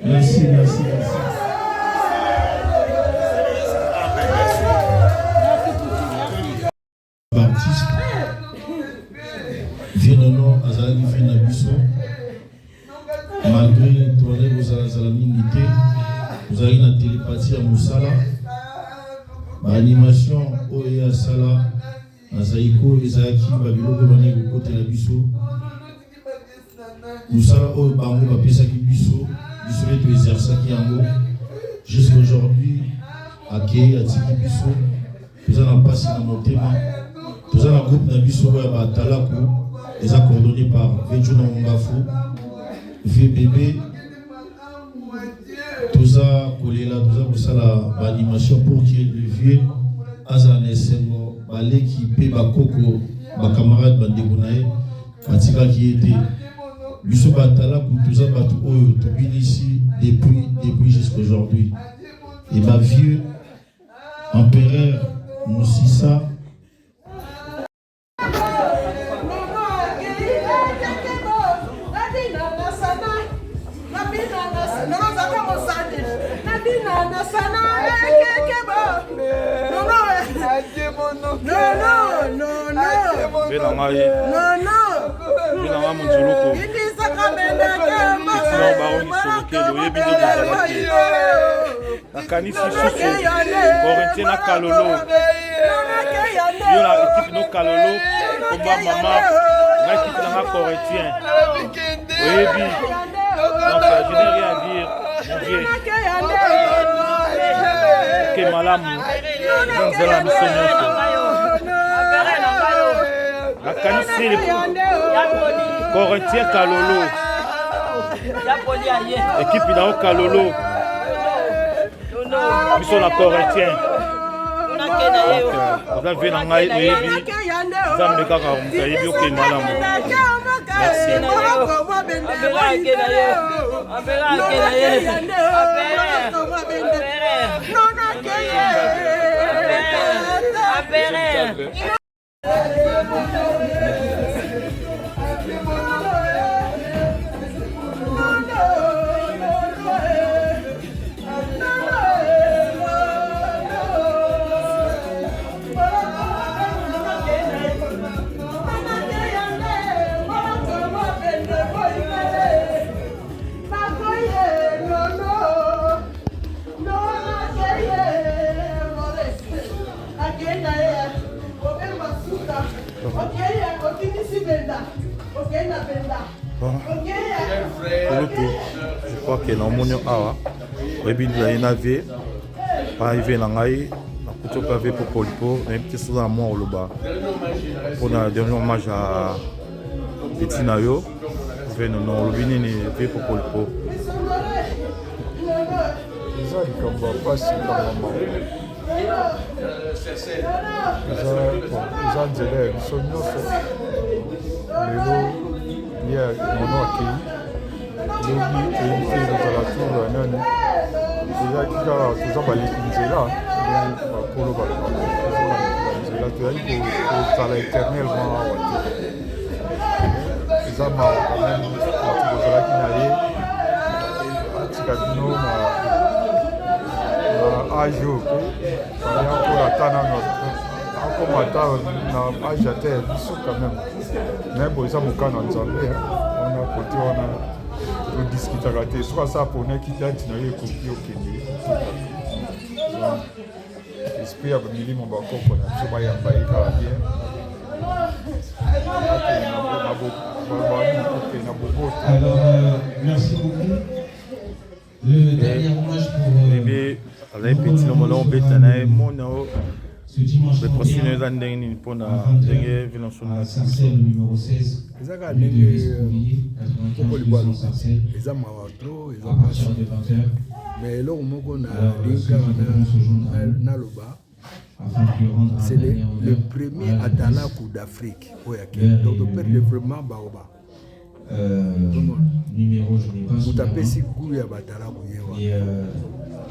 Merci, merci. Baptiste, Vienono, Azali, Viennabiso, malgré toi, vous avez la minité, vous avez une télépathie à Moussala, l'animation, Oya Sala, Azaïko, Ezaki, Babylone, Bané, côté la Bisso, Moussala, Oya Bango, Bapesaki Bisso, Bisso est exerçaki Yango, jusqu'à aujourd'hui, à Kei, à Tiki Bisso, nous allons passer dans mon thème. Nous avons un groupe Nabiso à Talakou, ils sont coordonnés par Vedjuna Mongafou, VBB, tout ça, collé là, tout ça, l'animation pour qu'il y ait le vieux, Azan Essengo, l'équipe, Bakoko, ma camarade Bandegounae, Batika qui était, Biso Batalakou, tout ça, Batou Oyo, tout bien ici, depuis jusqu'à aujourd'hui. Et ma vieux, empereur, Moussissa, Kanisi Susu, Corinthien na Kalolo, yo la équipe no Kalolo, combat maman, la équipe na Corinthien. Oyebi, donc je n'ai rien à dire, mon vieux. Que malamu, donc c'est la mission. La Kanisi, Corinthien Kalolo, équipe na Kalolo. Nous sommes la Corinthien. Vous avez un aïe, vous avez un je crois que dans mon awa, il y a une avion, arrivé dans l'aïe, on peut pavé pour Polipo, un petit sous à moi au Loba. Pour le dernier hommage à Betinayo, on fait non Lobini et pour Polipo. Ça, il comme pas si comme maman. Ils ont des élèves, ils sont nyonso. Il y a mon accueil. Lobi invité dans la tour nani. Déjà qui a tout ça balé Nzela. Pour le bal. Nzela tu as eu pour travailler éternellement. Ils ont marre quand même. Tout ça qui n'allait. Antikadino na ajo. Il y a encore la tana encore matin na âge à terre quand même. Mais bon ça mon cas dans Zambie. On a côté on a discuté raté soit ça pour ne qui date na copie au Kenya. Esprit à Bamili mon bako pour na so ba ya ba ika bien. Alors merci beaucoup. Le dernier hommage pour bébé avec petit nom là on bétana mon ce dimanche le prochain année pour na dernier à Sarcelles numéro 16. Ezaka de à partir de 20h. mais là on a c'est le premier Atalakou d'Afrique. Donc on perd vraiment Baoba. Numéro je n'ai pas. Vous tapez si Gouya Batalakou.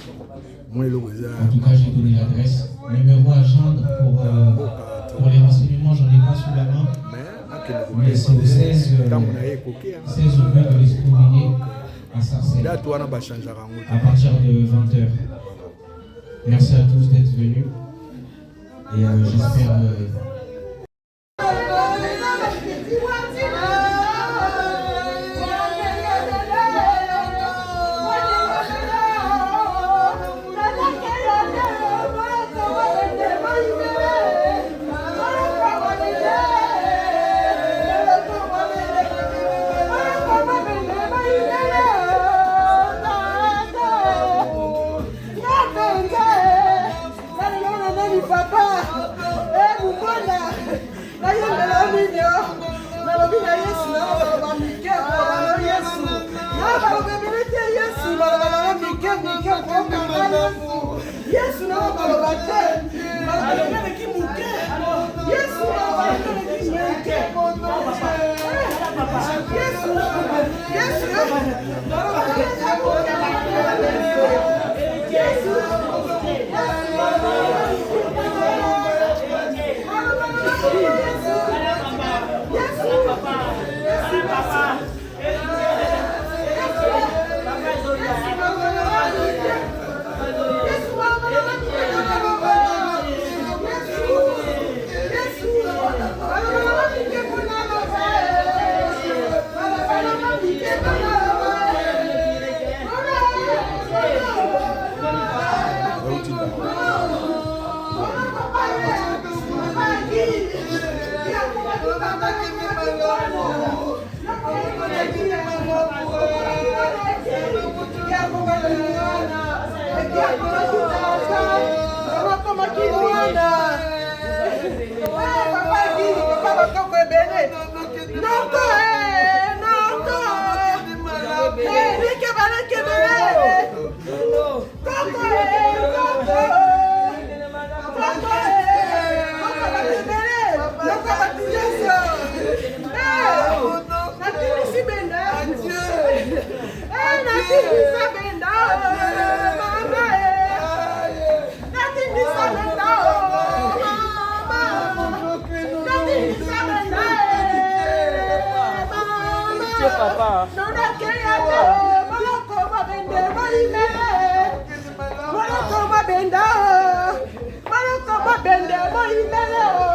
En tout cas, j'ai donné l'adresse. Numéro à joindre pour les renseignements, j'en ai pas sous la main. Mais c'est au 16 rue de l'Escouvillier à Sarcelles. À partir de 20h. Merci à tous d'être venus. Et j'espère... Papa. Benda,